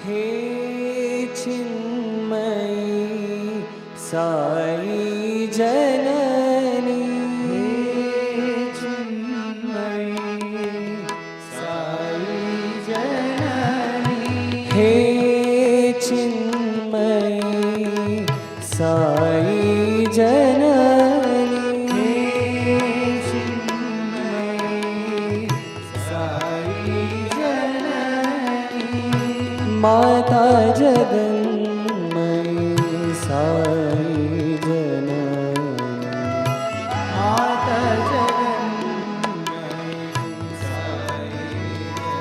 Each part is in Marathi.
हे चिन्मयी साई जननी, हे चिन्मयी साई जननी, हे चिन्मयी साई जननी, हे चिन्मयी साई जननी, माता जगन्मयी साई जननी, माता जगन्मयी साई जननी,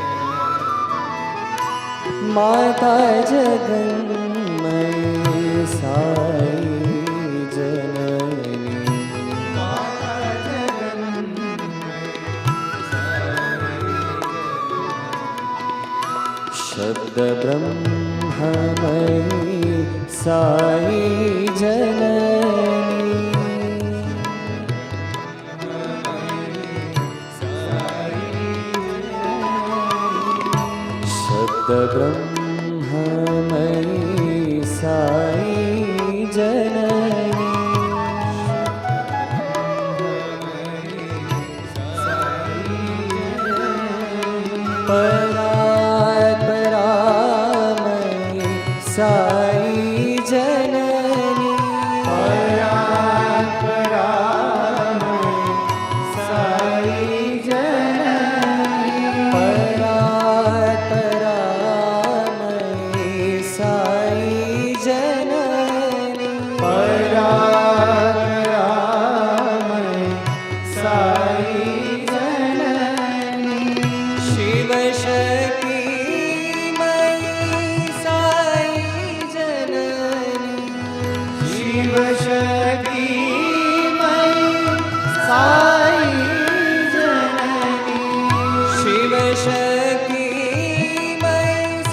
माता जगन्मयी साई जननी, माता जगन्मयी शब्द ब्रह्ममयी साई जननी, शब्द ब्रह्ममयी साई जननी, परात्परामयी साई जननी, परात्परामयी साई जननी, परात्परामयी साई जननी, परात्परामयी साई जननी, शिवशक्तिमयी साई जननी, शिवशक्तिमयी साई जननी, शिवशक्तिमयी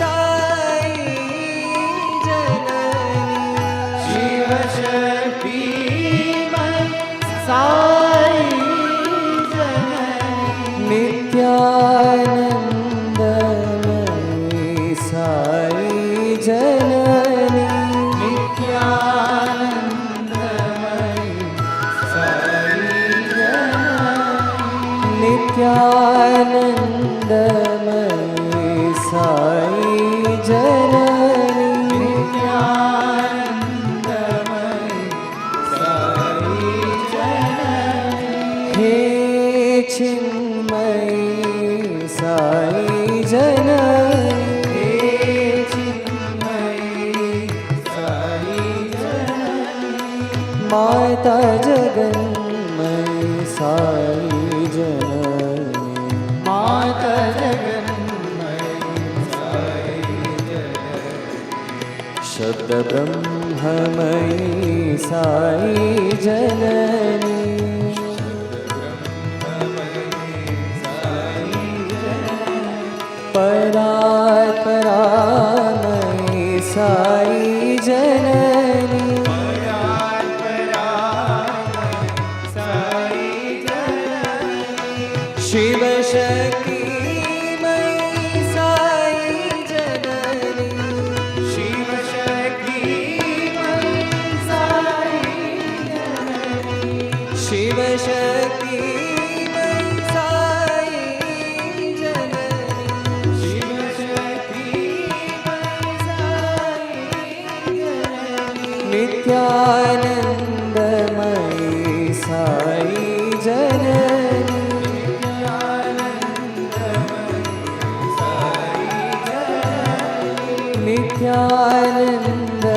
साई जननी, शिवशक्तिमयी साई जननी, नित्यानन्दमयी साई जननी, नित्यानन्दमयी साई जननी, नित्यानन्दमयी साई जननी, नित्यानन्दमयी साई जननी, हे चिन्मयी साई जननी, हे चिन्मयी साई जननी, माता जगन्मयी साई जननी, माता जगन्मयी साई जननी, शब्द ब्रह्ममयी साई जननी, परात्परामयी साई जननी, साई जननी, शिवशक्तिमयी साई जननी, शिवशक्तिमयी साई जननी, शिवशक्तिमयी साई जननी, शिवशक्तिमयी साई जननी, नित्यानन्दमयी साई जननी, नित्यानन्दमयी साई जननी, नित्यानन्दमयी